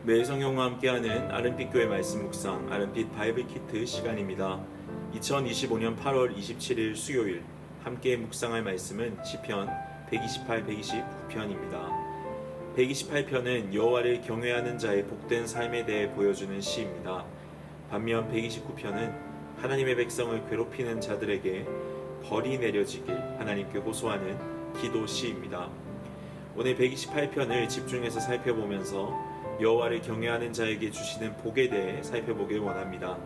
매일 성경과 함께하는 아름빛 교회 말씀 묵상 아름빛 바이블 키트 시간입니다. 2025년 8월 27일 수요일 함께 묵상할 말씀은 시편 128, 129편입니다. 128편은 여호와를 경외하는 자의 복된 삶에 대해 보여주는 시입니다. 반면 129편은 하나님의 백성을 괴롭히는 자들에게 벌이 내려지길 하나님께 호소하는 기도 시입니다. 오늘 128편을 집중해서 살펴보면서 여호와를 경외하는 자에게 주시는 복에 대해 살펴보길 원합니다.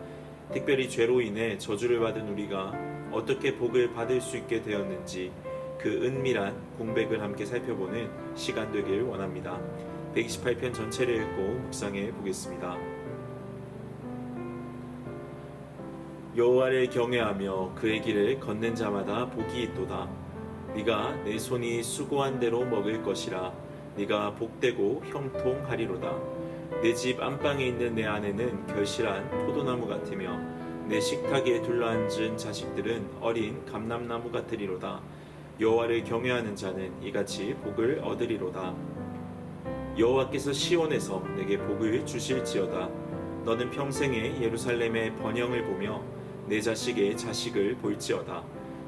특별히 죄로 인해 저주를 받은 우리가 어떻게 복을 받을 수 있게 되었는지 그 은밀한 공백을 함께 살펴보는 시간 되길 원합니다. 128편 전체를 읽고 묵상해 보겠습니다. 여호와를 경외하며 그의 길을 걷는 자마다 복이 있도다. 네가 내 손이 수고한 대로 먹을 것이라. 네가 복되고 형통하리로다. 내 집 안방에 있는 내 아내는 결실한 포도나무 같으며 내 식탁에 둘러앉은 자식들은 어린 감람나무 같으리로다. 여호와를 경외하는 자는 이같이 복을 얻으리로다. 여호와께서 시온에서 내게 복을 주실지어다. 너는 평생에 예루살렘의 번영을 보며 내 자식의 자식을 볼지어다.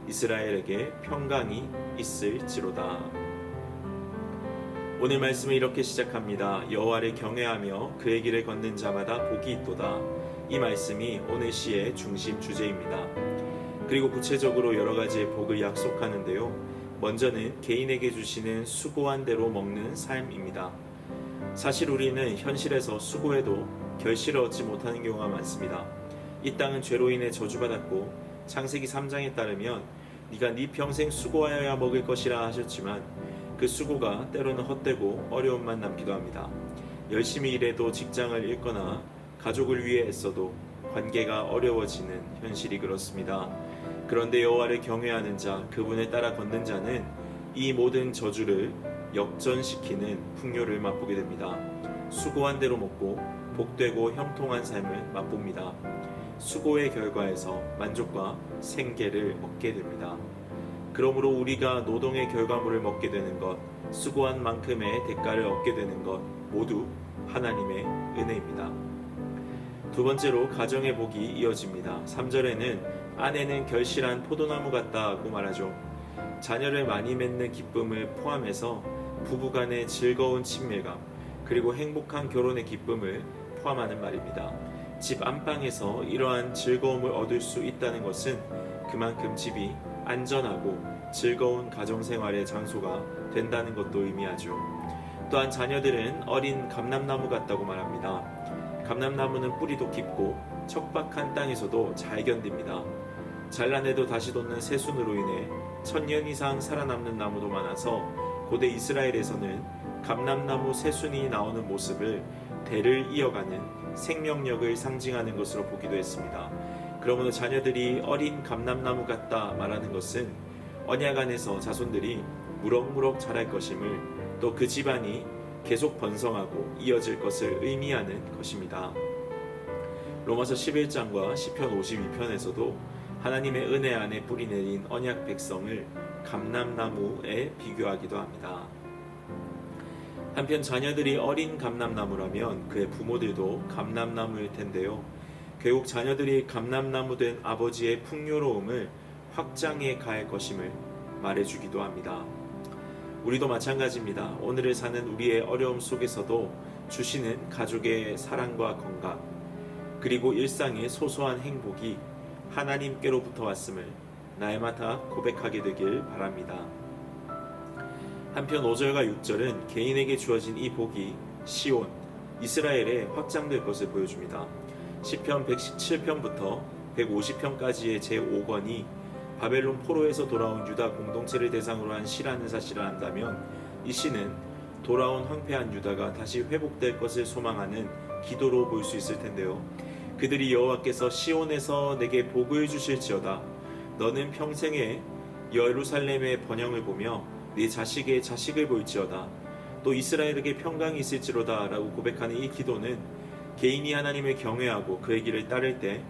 이스라엘에게 평강이 있을지로다. 오늘 말씀을 이렇게 시작합니다. 여호와를 경외하며 그의 길을 걷는 자마다 복이 있도다. 이 말씀이 오늘 시의 중심 주제입니다. 그리고 구체적으로 여러 가지의 복을 약속하는데요. 먼저는 개인에게 주시는 수고한 대로 먹는 삶입니다. 사실 우리는 현실에서 수고해도 결실을 얻지 못하는 경우가 많습니다. 이 땅은 죄로 인해 저주받았고 창세기 3장에 따르면 네가 네 평생 수고하여야 먹을 것이라 하셨지만 그 수고가 때로는 헛되고 어려움만 남기도 합니다. 열심히 일해도 직장을 잃거나 가족을 위해 애써도 관계가 어려워지는 현실이 그렇습니다. 그런데 여호와를 경외하는 자, 그분을 따라 걷는 자는 이 모든 저주를 역전시키는 풍요를 맛보게 됩니다. 수고한 대로 먹고 복되고 형통한 삶을 맛봅니다. 수고의 결과에서 만족과 생계를 얻게 됩니다. 그러므로 우리가 노동의 결과물을 먹게 되는 것, 수고한 만큼의 대가를 얻게 되는 것 모두 하나님의 은혜입니다. 두 번째로 가정의 복이 이어집니다. 3절에는 아내는 결실한 포도나무 같다고 말하죠. 자녀를 많이 맺는 기쁨을 포함해서 부부간의 즐거운 친밀감 그리고 행복한 결혼의 기쁨을 포함하는 말입니다. 집 안방에서 이러한 즐거움을 얻을 수 있다는 것은 그만큼 집이 안전하고 즐거운 가정생활의 장소가 된다는 것도 의미하죠. 또한 자녀들은 어린 감람나무 같다고 말합니다. 감람나무는 뿌리도 깊고 척박한 땅에서도 잘 견딥니다. 잘라내도 다시 돋는 새순으로 인해 1000년 이상 살아남는 나무도 많아서 고대 이스라엘에서는 감람나무 새순이 나오는 모습을 대를 이어가는 생명력을 상징하는 것으로 보기도 했습니다. 그러므로 자녀들이 어린 감람나무 같다 말하는 것은 언약 안에서 자손들이 무럭무럭 자랄 것임을, 또 그 집안이 계속 번성하고 이어질 것을 의미하는 것입니다. 로마서 11장과 시편 52편에서도 하나님의 은혜 안에 뿌리내린 언약 백성을 감람나무에 비교하기도 합니다. 한편 자녀들이 어린 감람나무라면 그의 부모들도 감람나무일 텐데요. 결국 자녀들이 감람나무 된 아버지의 풍요로움을 확장해 갈 것임을 말해주기도 합니다. 우리도 마찬가지입니다. 오늘을 사는 우리의 어려움 속에서도 주시는 가족의 사랑과 건강, 그리고 일상의 소소한 행복이 하나님께로부터 왔음을 날마다 고백하게 되길 바랍니다. 한편 5절과 6절은 개인에게 주어진 이 복이 시온, 이스라엘에 확장될 것을 보여줍니다. 시편 117편부터 150편까지의 제5권이 바벨론 포로에서 돌아온 유다 공동체를 대상으로 한 시라는 사실을 안다면 이 시는 돌아온 황폐한 유다가 다시 회복될 것을 소망하는 기도로 볼 수 있을 텐데요. 그들이 여호와께서 시온에서 내게 복을 주실지어다. 너는 평생에 예루살렘의 번영을 보며 네 자식의 자식을 볼지어다. 또 이스라엘에게 평강이 있을지로다 라고 고백하는 이 기도는 개인이 하나님을 경외하고 그의 길을 따를 때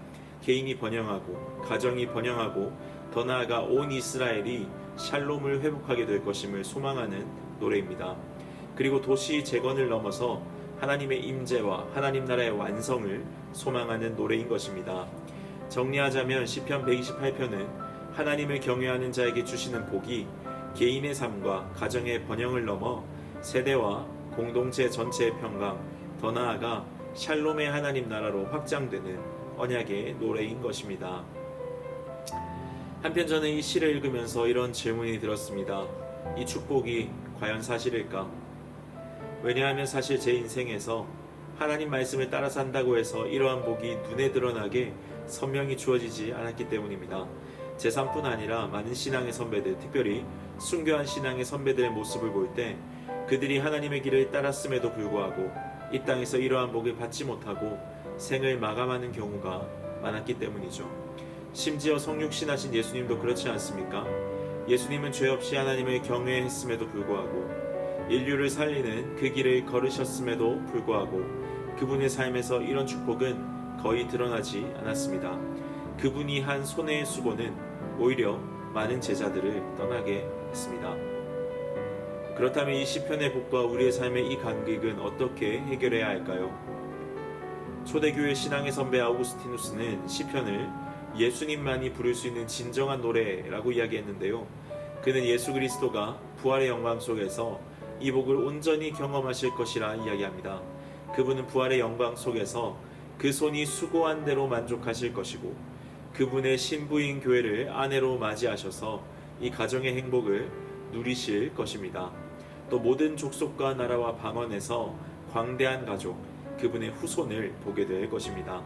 개인이 번영하고 가정이 번영하고 더 나아가 온 이스라엘이 샬롬을 회복하게 될 것임을 소망하는 노래입니다. 그리고 도시 재건을 넘어서 하나님의 임재와 하나님 나라의 완성을 소망하는 노래인 것입니다. 정리하자면 시편 128편은 하나님을 경외하는 자에게 주시는 복이 개인의 삶과 가정의 번영을 넘어 세대와 공동체 전체의 평강, 더 나아가 샬롬의 하나님 나라로 확장되는 언약의 노래인 것입니다. 한편 저는 이 시를 읽으면서 이런 질문이 들었습니다. 이 축복이 과연 사실일까? 왜냐하면 사실 제 인생에서 하나님 말씀을 따라 산다고 해서 이러한 복이 눈에 드러나게 선명히 주어지지 않았기 때문입니다. 제 삶뿐 아니라 많은 신앙의 선배들, 특별히 순교한 신앙의 선배들의 모습을 볼 때 그들이 하나님의 길을 따랐음에도 불구하고 이 땅에서 이러한 복을 받지 못하고 생을 마감하는 경우가 많았기 때문이죠. 심지어 성육신하신 예수님도 그렇지 않습니까? 예수님은 죄 없이 하나님을 경외했음에도 불구하고 인류를 살리는 그 길을 걸으셨음에도 불구하고 그분의 삶에서 이런 축복은 거의 드러나지 않았습니다. 그분이 한 손해의 수고는 오히려 많은 제자들을 떠나게 했습니다. 그렇다면 이 시편의 복과 우리의 삶의 이 간극은 어떻게 해결해야 할까요? 초대교회 신앙의 선배 아우구스티누스는 시편을 예수님만이 부를 수 있는 진정한 노래라고 이야기했는데요. 그는 예수 그리스도가 부활의 영광 속에서 이 복을 온전히 경험하실 것이라 이야기합니다. 그분은 부활의 영광 속에서 그 손이 수고한 대로 만족하실 것이고 그분의 신부인 교회를 아내로 맞이하셔서 이 가정의 행복을 누리실 것입니다. 또 모든 족속과 나라와 방언에서 광대한 가족, 그분의 후손을 보게 될 것입니다.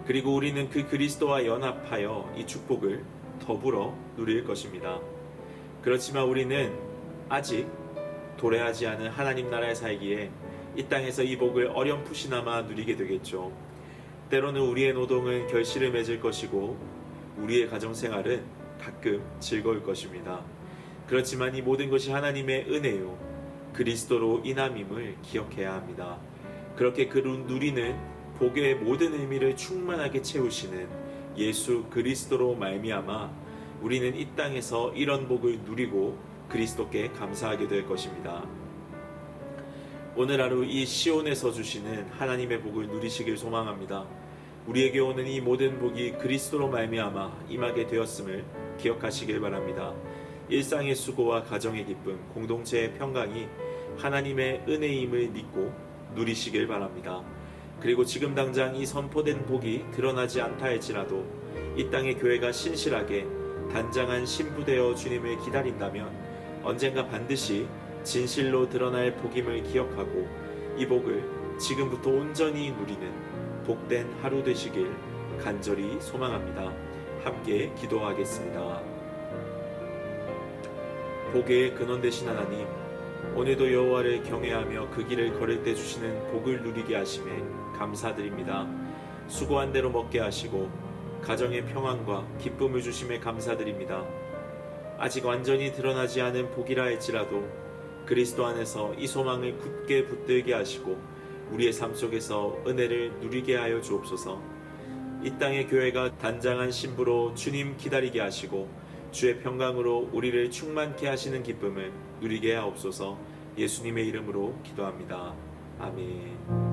그리고 우리는 그 그리스도와 연합하여 이 축복을 더불어 누릴 것입니다. 그렇지만 우리는 아직 도래하지 않은 하나님 나라에 살기에 이 땅에서 이 복을 어렴풋이나마 누리게 되겠죠. 때로는 우리의 노동은 결실을 맺을 것이고 우리의 가정생활은 가끔 즐거울 것입니다. 그렇지만 이 모든 것이 하나님의 은혜요 그리스도로 인함임을 기억해야 합니다. 그렇게 그 누리는 복의 모든 의미를 충만하게 채우시는 예수 그리스도로 말미암아 우리는 이 땅에서 이런 복을 누리고 그리스도께 감사하게 될 것입니다. 오늘 하루 이 시온에서 주시는 하나님의 복을 누리시길 소망합니다. 우리에게 오는 이 모든 복이 그리스도로 말미암아 임하게 되었음을 기억하시길 바랍니다. 일상의 수고와 가정의 기쁨, 공동체의 평강이 하나님의 은혜임을 믿고 누리시길 바랍니다. 그리고 지금 당장 이 선포된 복이 드러나지 않다 할지라도 이 땅의 교회가 신실하게 단장한 신부되어 주님을 기다린다면 언젠가 반드시 진실로 드러날 복임을 기억하고 이 복을 지금부터 온전히 누리는 복된 하루 되시길 간절히 소망합니다. 함께 기도하겠습니다. 복의 근원 되신 하나님, 오늘도 여호와를 경외하며 그 길을 걸을 때 주시는 복을 누리게 하심에 감사드립니다. 수고한 대로 먹게 하시고 가정의 평안과 기쁨을 주심에 감사드립니다. 아직 완전히 드러나지 않은 복이라 할지라도 그리스도 안에서 이 소망을 굳게 붙들게 하시고 우리의 삶 속에서 은혜를 누리게 하여 주옵소서. 이 땅의 교회가 단장한 신부로 주님 기다리게 하시고 주의 평강으로 우리를 충만케 하시는 기쁨을 누리게 하옵소서. 예수님의 이름으로 기도합니다. 아멘.